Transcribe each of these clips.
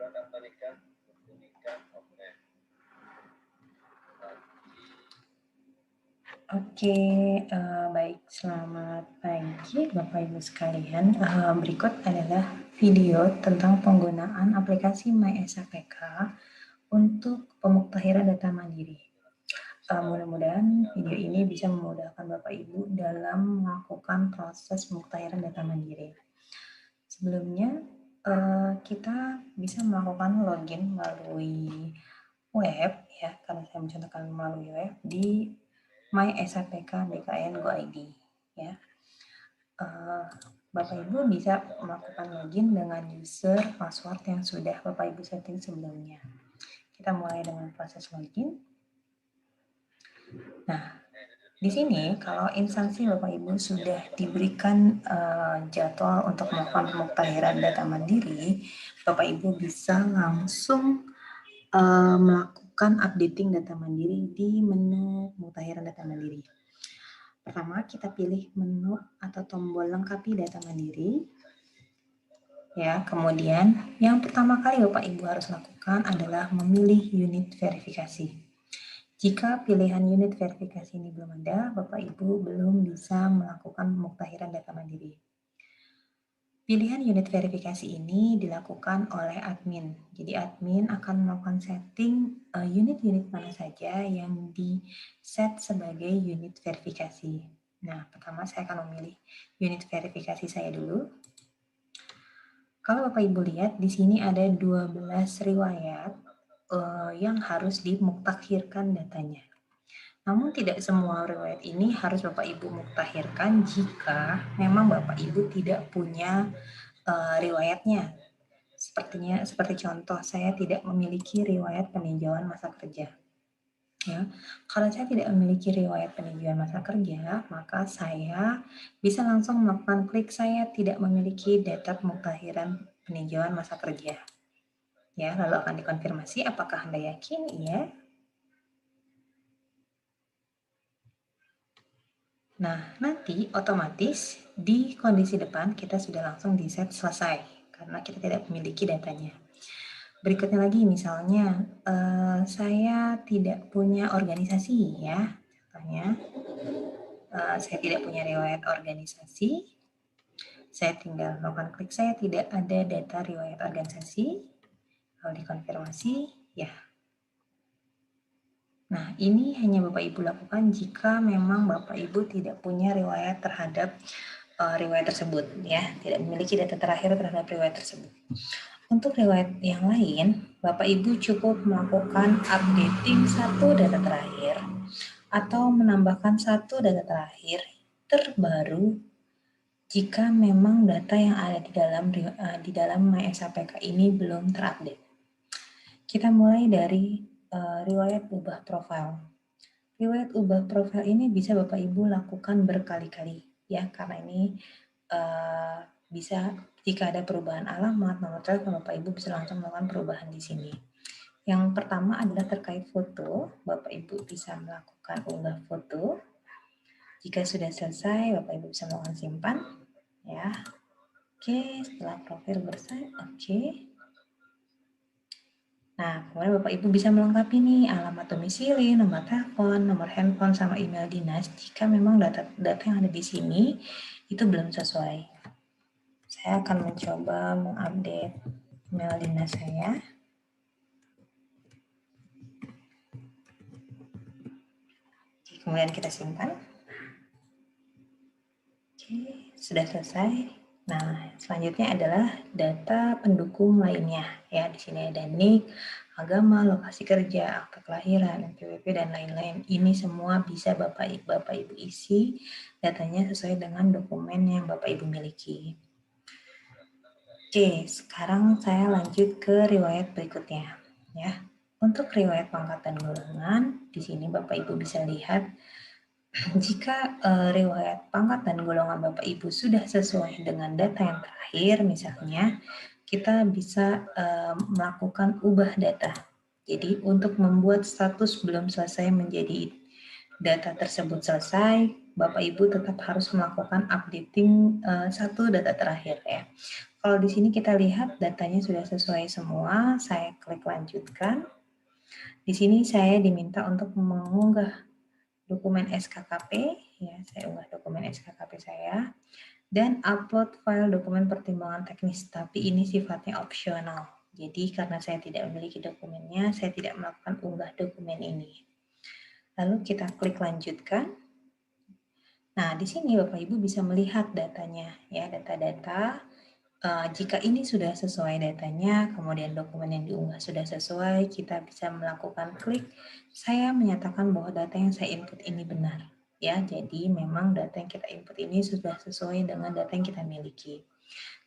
Oke, baik. Selamat pagi Bapak Ibu sekalian. Berikut adalah video tentang penggunaan aplikasi MySAPK untuk pemuktahiran data mandiri. Mudah-mudahan video ini bisa memudahkan Bapak Ibu dalam melakukan proses pemuktahiran data mandiri. Sebelumnya, kita bisa melakukan login melalui web, ya, karena saya mencontohkan melalui web di MySAPK BKN Go ID, ya. Bapak Ibu bisa melakukan login dengan user password yang sudah Bapak Ibu setting sebelumnya. Kita mulai dengan proses login. Nah, di sini kalau instansi Bapak Ibu sudah diberikan jadwal untuk melakukan pemuktahiran data mandiri, Bapak Ibu bisa langsung melakukan updating data mandiri di menu pemuktahiran data mandiri. Pertama, kita pilih menu atau tombol lengkapi data mandiri. Ya, kemudian yang pertama kali Bapak Ibu harus lakukan adalah memilih unit verifikasi. Jika pilihan unit verifikasi ini belum ada, Bapak Ibu belum bisa melakukan pemuktahiran data mandiri. Pilihan unit verifikasi ini dilakukan oleh admin. Jadi admin akan melakukan setting unit-unit mana saja yang di-set sebagai unit verifikasi. Nah, pertama saya akan memilih unit verifikasi saya dulu. Kalau Bapak Ibu lihat, di sini ada 12 riwayat yang harus dimuktakhirkan datanya. Namun tidak semua riwayat ini harus Bapak Ibu muktahirkan jika memang Bapak Ibu tidak punya riwayatnya. Seperti contoh, saya tidak memiliki riwayat peninjauan masa kerja. Ya, kalau saya tidak memiliki riwayat peninjauan masa kerja, maka saya bisa langsung melakukan klik saya tidak memiliki data pemuktahiran peninjauan masa kerja. Ya, lalu akan dikonfirmasi apakah Anda yakin? Iya. Nah, nanti otomatis di kondisi depan kita sudah langsung di-set selesai karena kita tidak memiliki datanya. Berikutnya lagi misalnya saya tidak punya organisasi, ya. Contohnya saya tidak punya riwayat organisasi. Saya tinggal melakukan klik saya tidak ada data riwayat organisasi. Lalu dikonfirmasi, ya. Nah, ini hanya Bapak Ibu lakukan jika memang Bapak Ibu tidak punya riwayat terhadap riwayat tersebut, ya, tidak memiliki data terakhir terhadap riwayat tersebut. Untuk riwayat yang lain, Bapak Ibu cukup melakukan updating satu data terakhir atau menambahkan satu data terakhir terbaru jika memang data yang ada di dalam MySAPK ini belum terupdate. Kita mulai dari riwayat ubah profil. Riwayat ubah profil ini bisa Bapak Ibu lakukan berkali-kali, ya, karena ini bisa jika ada perubahan alamat, nomor telepon, Bapak Ibu bisa langsung melakukan perubahan di sini. Yang pertama adalah terkait foto, Bapak Ibu bisa melakukan unggah foto. Jika sudah selesai, Bapak Ibu bisa melakukan simpan, ya. Oke, setelah profil bersih, oke. Nah, kemudian Bapak Ibu bisa melengkapi nih alamat domisili, nomor telepon, nomor handphone, sama email dinas jika memang data yang ada di sini itu belum sesuai. Saya akan mencoba mengupdate email dinas saya. Kemudian kita simpan. Oke, sudah selesai. Nah, selanjutnya adalah data pendukung lainnya. Ya, di sini ada NIK, agama, lokasi kerja, akta kelahiran, NPWP, dan lain-lain. Ini semua bisa Bapak Ibu isi datanya sesuai dengan dokumen yang Bapak Ibu miliki. Oke, sekarang saya lanjut ke riwayat berikutnya. Ya, untuk riwayat pangkat dan golongan, di sini Bapak Ibu bisa lihat jika riwayat pangkat dan golongan Bapak Ibu sudah sesuai dengan data yang terakhir, misalnya kita bisa melakukan ubah data. Jadi untuk membuat status belum selesai menjadi data tersebut selesai, Bapak Ibu tetap harus melakukan updating satu data terakhir ya. Kalau di sini kita lihat datanya sudah sesuai semua, saya klik lanjutkan. Di sini saya diminta untuk mengunggah dokumen SKKP, ya saya unggah dokumen SKKP saya, dan upload file dokumen pertimbangan teknis, tapi ini sifatnya opsional. Jadi karena saya tidak memiliki dokumennya, saya tidak melakukan unggah dokumen ini. Lalu kita klik lanjutkan. Nah, di sini Bapak Ibu bisa melihat datanya, ya data-data. Jika ini sudah sesuai datanya, kemudian dokumen yang diunggah sudah sesuai, kita bisa melakukan klik, saya menyatakan bahwa data yang saya input ini benar. Ya, jadi memang data yang kita input ini sudah sesuai dengan data yang kita miliki.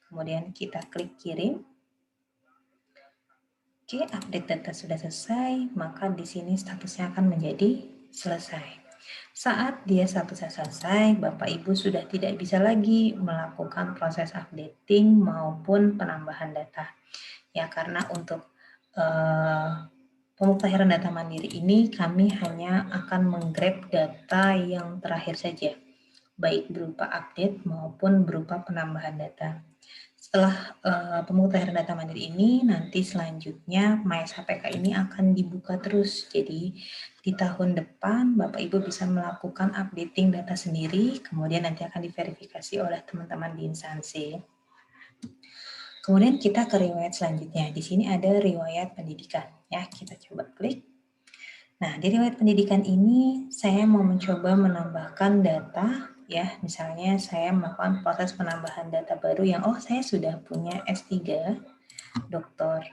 Kemudian kita klik kirim. Oke, update data sudah selesai, maka di sini statusnya akan menjadi selesai. Saat dia statusnya selesai, Bapak Ibu sudah tidak bisa lagi melakukan proses updating maupun penambahan data. Ya, karena untuk pemutahiran data mandiri ini kami hanya akan menggrab data yang terakhir saja, baik berupa update maupun berupa penambahan data. Setelah pemutahiran data mandiri ini, nanti selanjutnya MySHPK ini akan dibuka terus. Jadi di tahun depan Bapak Ibu bisa melakukan updating data sendiri, kemudian nanti akan diverifikasi oleh teman-teman di instansi. Kemudian kita ke riwayat selanjutnya. Di sini ada riwayat pendidikan. Ya, kita coba klik. Nah, di riwayat pendidikan ini saya mau mencoba menambahkan data, ya, misalnya saya melakukan proses penambahan data baru yang, saya sudah punya S3 doktor.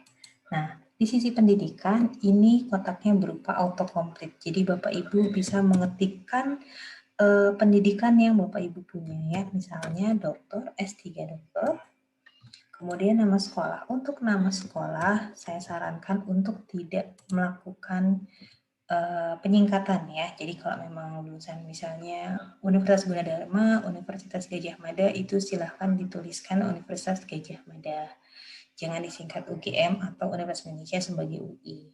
Nah, di sisi pendidikan ini kotaknya berupa autocomplete. Jadi Bapak Ibu bisa mengetikkan pendidikan yang Bapak Ibu punya ya, misalnya doktor, S3 doktor. Kemudian nama sekolah. Untuk nama sekolah saya sarankan untuk tidak melakukan penyingkatan ya. Jadi kalau memang lulusan misalnya Universitas Gunadarma, Universitas Gadjah Mada, itu silahkan dituliskan Universitas Gadjah Mada. Jangan disingkat UGM atau Universitas Indonesia sebagai UI.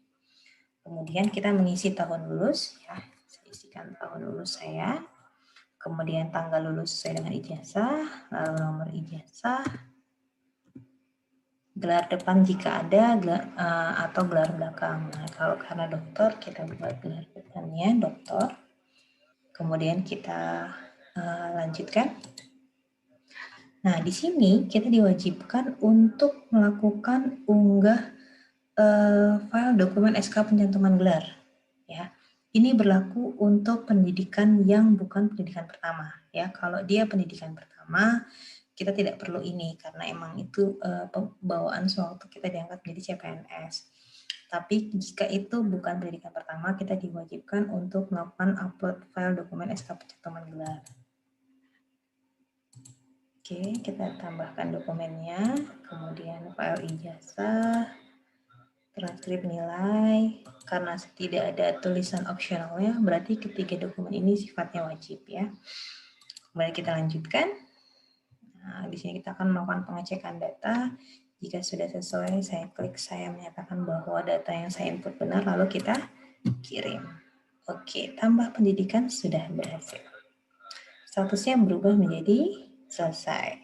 Kemudian kita mengisi tahun lulus ya. Saya isikan tahun lulus saya. Kemudian tanggal lulus sesuai dengan ijazah, lalu nomor ijazah, gelar depan jika ada, atau gelar belakang. Nah, kalau karena dokter, kita buat gelar depannya dokter. Kemudian kita lanjutkan. Nah, di sini kita diwajibkan untuk melakukan unggah file dokumen SK pencantuman gelar. Ya, ini berlaku untuk pendidikan yang bukan pendidikan pertama. Ya, kalau dia pendidikan pertama, kita tidak perlu ini karena emang itu bawaan sewaktu kita diangkat menjadi CPNS. Tapi jika itu bukan pendidikan pertama, kita diwajibkan untuk melakukan upload file dokumen SK pencantuman gelar. Oke, kita tambahkan dokumennya, kemudian file ijazah, transkrip nilai, karena tidak ada tulisan opsionalnya, berarti ketiga dokumen ini sifatnya wajib ya. Kemudian kita lanjutkan. Nah, di sini kita akan melakukan pengecekan data. Jika sudah sesuai, saya klik, saya menyatakan bahwa data yang saya input benar, lalu kita kirim. Oke, tambah pendidikan sudah berhasil. Statusnya berubah menjadi selesai.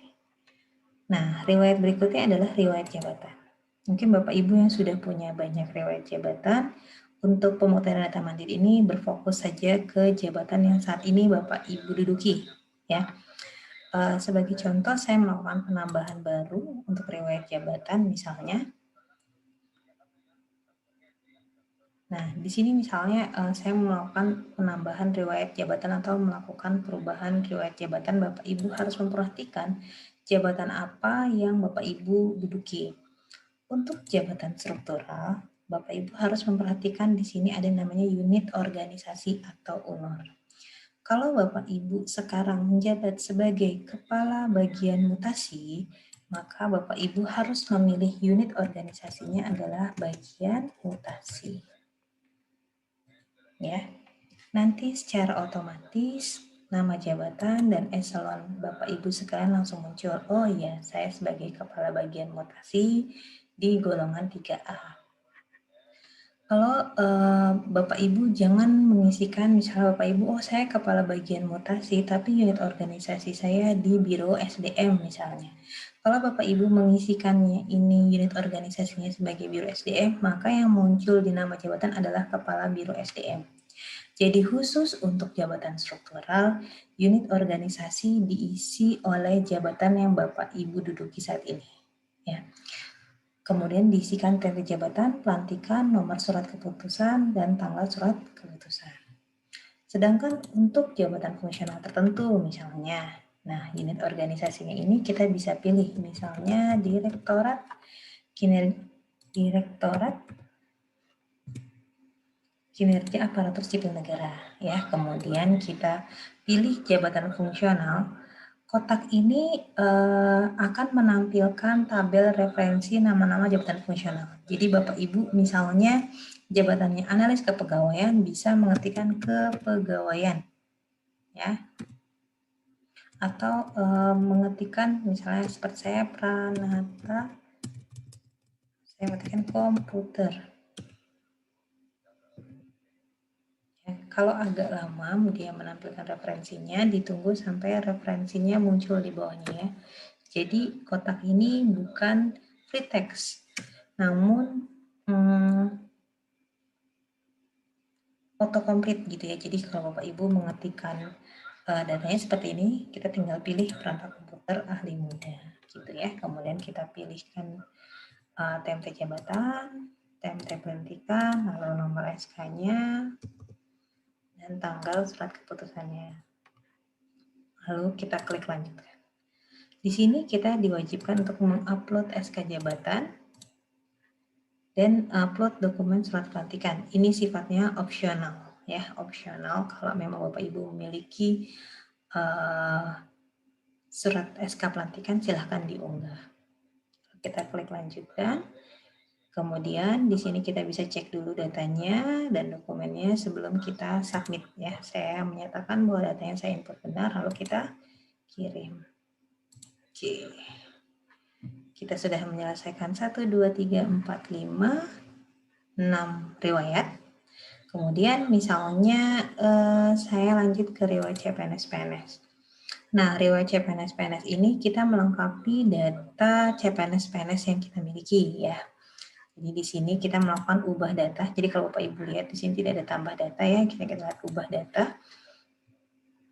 Nah, riwayat berikutnya adalah riwayat jabatan. Mungkin Bapak Ibu yang sudah punya banyak riwayat jabatan, untuk pemutahiran data mandiri ini berfokus saja ke jabatan yang saat ini Bapak Ibu duduki. Ya. Sebagai contoh, saya melakukan penambahan baru untuk riwayat jabatan misalnya. Nah, di sini misalnya saya melakukan penambahan riwayat jabatan atau melakukan perubahan riwayat jabatan, Bapak Ibu harus memperhatikan jabatan apa yang Bapak Ibu duduki. Untuk jabatan struktural, Bapak Ibu harus memperhatikan di sini ada namanya unit organisasi atau UNOR. Kalau Bapak Ibu sekarang menjabat sebagai Kepala Bagian Mutasi, maka Bapak Ibu harus memilih unit organisasinya adalah bagian mutasi. Ya. Nanti secara otomatis nama jabatan dan eselon Bapak Ibu sekalian langsung muncul. Oh iya, saya sebagai Kepala Bagian Mutasi di golongan 3A. Kalau Bapak Ibu jangan mengisikan misalnya Bapak Ibu, oh saya kepala bagian mutasi tapi unit organisasi saya di Biro SDM misalnya. Kalau Bapak Ibu mengisikannya ini unit organisasinya sebagai Biro SDM, maka yang muncul di nama jabatan adalah Kepala Biro SDM. Jadi khusus untuk jabatan struktural, unit organisasi diisi oleh jabatan yang Bapak Ibu duduki saat ini. Ya. Kemudian diisikan perintah jabatan, pelantikan, nomor surat keputusan, dan tanggal surat keputusan. Sedangkan untuk jabatan fungsional tertentu misalnya, nah unit organisasinya ini kita bisa pilih misalnya direktorat kinerja aparatur sipil negara ya. Kemudian kita pilih jabatan fungsional. Kotak ini akan menampilkan tabel referensi nama-nama jabatan fungsional. Jadi Bapak Ibu misalnya jabatannya analis kepegawaian bisa mengetikkan kepegawaian ya. Atau mengetikkan misalnya seperti saya Pranata, saya mengetikkan komputer. Ya, kalau agak lama dia menampilkan referensinya, ditunggu sampai referensinya muncul di bawahnya ya. Jadi kotak ini bukan free text, namun autocomplete gitu ya. Jadi kalau Bapak Ibu mengetikkan datanya seperti ini, kita tinggal pilih perangkat komputer ahli muda gitu ya. Kemudian kita pilihkan TMT jabatan, TMT pelantikan, lalu nomor SK-nya, dan tanggal surat keputusannya. Lalu kita klik lanjutkan. Di sini kita diwajibkan untuk mengupload SK jabatan dan upload dokumen surat pelantikan. Ini sifatnya opsional ya, opsional kalau memang Bapak Ibu memiliki surat SK pelantikan silahkan diunggah. Kita klik lanjutkan. Kemudian di sini kita bisa cek dulu datanya dan dokumennya sebelum kita submit ya. Saya menyatakan bahwa data yang saya input benar, lalu kita kirim. Oke. Kita sudah menyelesaikan 1, 2, 3, 4, 5, 6 riwayat. Kemudian misalnya saya lanjut ke riwayat CPNS-PNS. Nah, riwayat CPNS-PNS ini kita melengkapi data CPNS-PNS yang kita miliki ya. Jadi di sini kita melakukan ubah data. Jadi kalau Bapak Ibu lihat di sini tidak ada tambah data ya, kita lihat ubah data.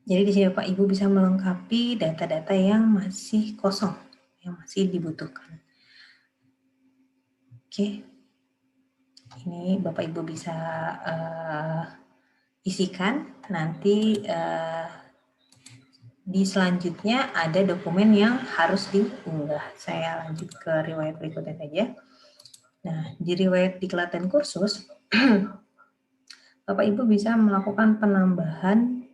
Jadi di sini Bapak Ibu bisa melengkapi data-data yang masih kosong, yang masih dibutuhkan. Oke, ini Bapak Ibu bisa isikan. Nanti di selanjutnya ada dokumen yang harus diunggah. Saya lanjut ke riwayat berikutnya saja. Nah, di riwayat diklat dan kursus, Bapak Ibu bisa melakukan penambahan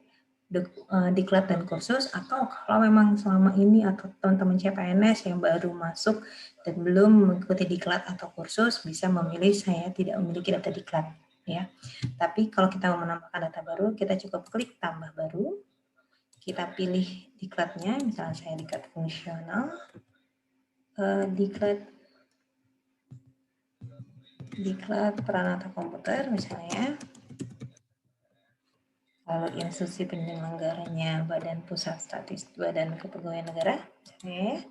diklat dan kursus, atau kalau memang selama ini atau teman-teman CPNS yang baru masuk dan belum mengikuti diklat atau kursus bisa memilih saya tidak memiliki data diklat ya. Tapi kalau kita mau menambahkan data baru, kita cukup klik tambah baru. Kita pilih diklatnya, misalnya saya diklat fungsional, diklat Pranata Komputer misalnya, lalu institusi penyelenggaranya Badan Pusat Statistik Badan Kepegawaian Negara, misalnya,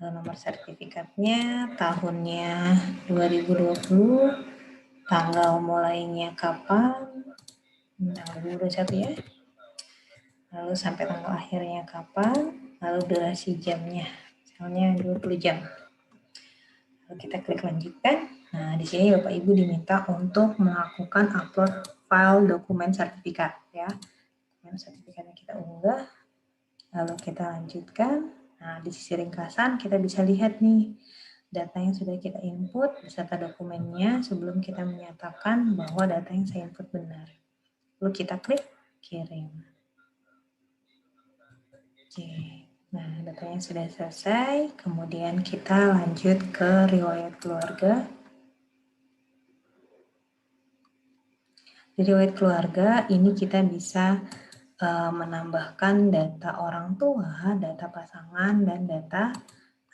lalu nomor sertifikatnya, tahunnya 2020, tanggal mulainya kapan, tanggal 2021 ya, lalu sampai tanggal akhirnya kapan, lalu durasi jamnya, misalnya 20 jam. Kita klik lanjutkan. Nah, di sini Bapak Ibu diminta untuk melakukan upload file dokumen sertifikat ya. Dokumen sertifikatnya kita unggah, lalu kita lanjutkan. Nah, di sisi ringkasan kita bisa lihat nih data yang sudah kita input beserta dokumennya sebelum kita menyatakan bahwa data yang saya input benar. Lalu kita klik kirim. Oke. Nah, datanya sudah selesai. Kemudian kita lanjut ke riwayat keluarga. Di riwayat keluarga ini kita bisa menambahkan data orang tua, data pasangan, dan data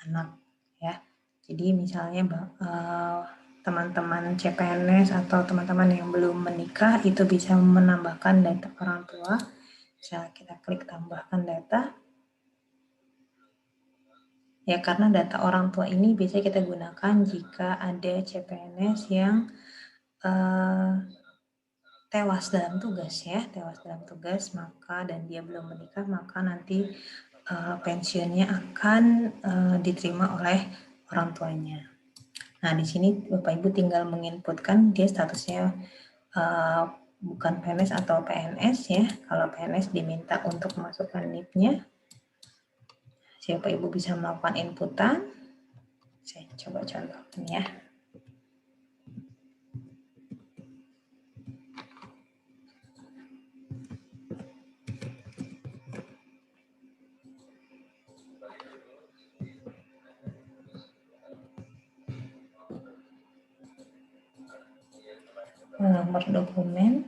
anak ya. Jadi misalnya teman-teman CPNS atau teman-teman yang belum menikah itu bisa menambahkan data orang tua. Bisa kita klik tambahkan data. Ya, karena data orang tua ini bisa kita gunakan jika ada CPNS yang tewas dalam tugas ya, tewas dalam tugas maka dan dia belum menikah, maka nanti pensiunnya akan diterima oleh orang tuanya. Nah, di sini Bapak Ibu tinggal menginputkan dia statusnya bukan PNS atau PNS ya. Kalau PNS diminta untuk memasukkan NIP-nya. Bapak Ibu bisa melakukan inputan. Saya coba contohkan ya. Nomor dokumen.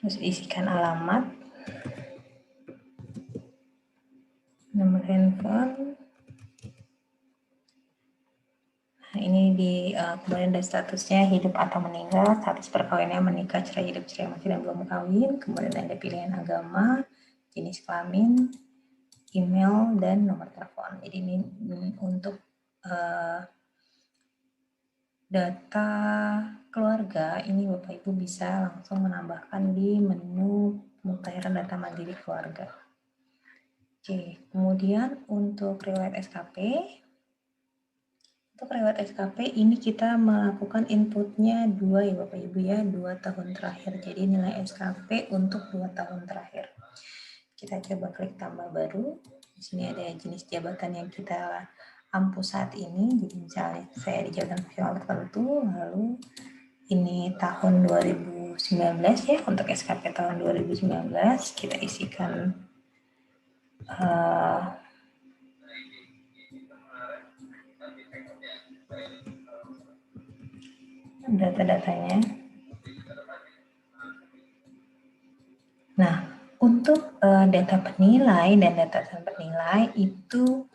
Terus isikan alamat, nomor handphone. Nah, ini kemudian ada statusnya hidup atau meninggal, status perkawinannya menikah, cerai, hidup, cerai, mati, dan belum kawin. Kemudian ada pilihan agama, jenis kelamin, email, dan nomor telepon. Jadi ini untuk data keluarga, ini Bapak Ibu bisa langsung menambahkan di menu pemutahiran data mandiri keluarga. Oke, kemudian untuk riwayat SKP, untuk riwayat SKP ini kita melakukan inputnya 2 ya Bapak Ibu ya, 2 tahun terakhir. Jadi nilai SKP untuk 2 tahun terakhir. Kita coba klik tambah baru. Di sini ada jenis jabatan yang kita ampu saat ini. Jadi misalnya saya di jabatan profesional tertentu, lalu ini tahun 2019 ya, untuk SKP tahun 2019 kita isikan data-datanya. Nah, untuk data penilai dan data penilai itu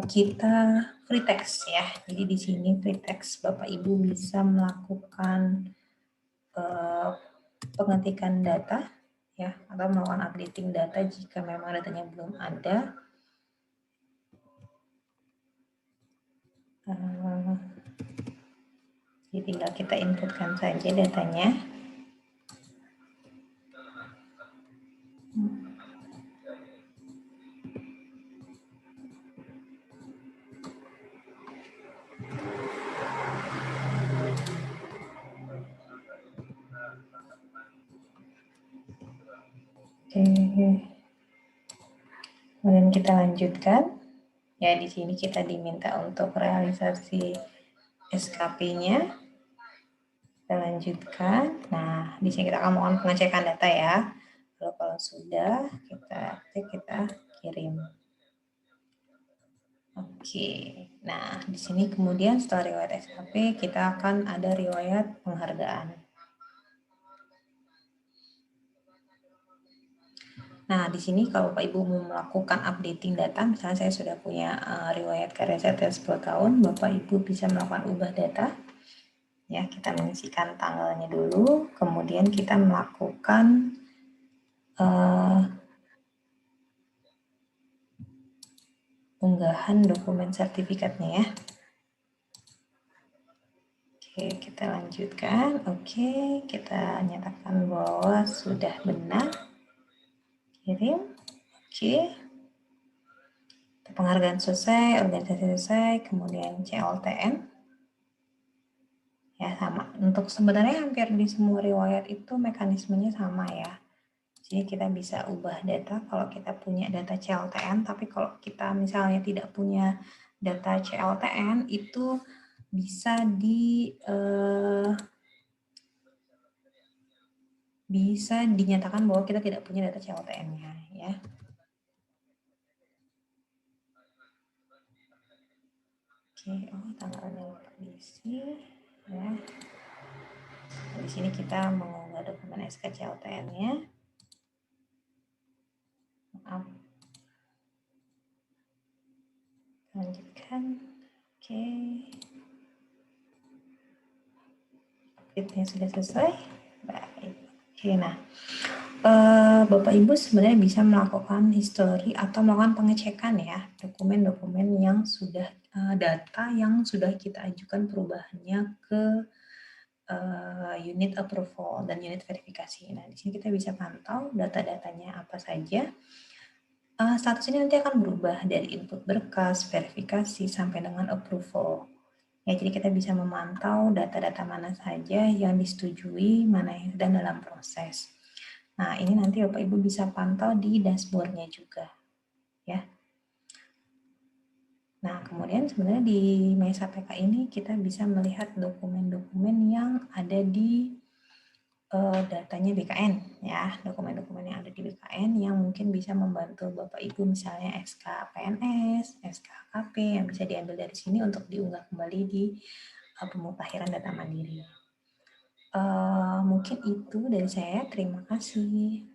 kita free text ya. Jadi di sini free text Bapak Ibu bisa melakukan pengetikan data ya, atau melakukan updating data jika memang datanya belum ada. Jadi tinggal kita inputkan saja datanya. Kemudian kita lanjutkan. Ya, di sini kita diminta untuk realisasi SKP-nya. Kita lanjutkan. Nah, di sini kita akan melakukan pengecekan data ya. Lalu kalau sudah, kita kirim. Oke. Nah, di sini kemudian setelah riwayat SKP, kita akan ada riwayat penghargaan. Nah, di sini kalau Bapak Ibu mau melakukan updating data, misalnya saya sudah punya riwayat karya saya 10 tahun, Bapak Ibu bisa melakukan ubah data. Ya, kita mengisikan tanggalnya dulu, kemudian kita melakukan unggahan dokumen sertifikatnya ya. Oke, kita lanjutkan. Oke, kita nyatakan bahwa sudah benar. Kirim. Oke. Penghargaan selesai, organisasi selesai, kemudian CLTN. Ya, sama. Untuk sebenarnya hampir di semua riwayat itu mekanismenya sama ya. Jadi kita bisa ubah data kalau kita punya data CLTN, tapi kalau kita misalnya tidak punya data CLTN itu bisa dinyatakan bahwa kita tidak punya data CLTN-nya ya. Oke, tanggalnya diisi ya. Di sini kita mengunggah dokumen SK CLTN-nya. Maaf. lanjutkan. Oke. Update-nya sudah selesai. Baik. Oke, nah Bapak Ibu sebenarnya bisa melakukan history atau melakukan pengecekan ya dokumen-dokumen yang sudah data yang sudah kita ajukan perubahannya ke unit approval dan unit verifikasi. Nah, di sini kita bisa pantau data-datanya apa saja. Status ini nanti akan berubah dari input berkas, verifikasi, sampai dengan approval. Ya, jadi kita bisa memantau data-data mana saja yang disetujui, mana yang sedang dalam proses. Nah, ini nanti Bapak Ibu bisa pantau di dashboard-nya juga. Ya. Nah, kemudian sebenarnya di Mesa PK ini kita bisa melihat dokumen-dokumen yang ada di datanya BKN ya, dokumen-dokumen yang ada di BKN yang mungkin bisa membantu Bapak Ibu misalnya SK PNS, SK KP yang bisa diambil dari sini untuk diunggah kembali di pemutahiran data mandiri. Mungkin itu dari saya. Terima kasih.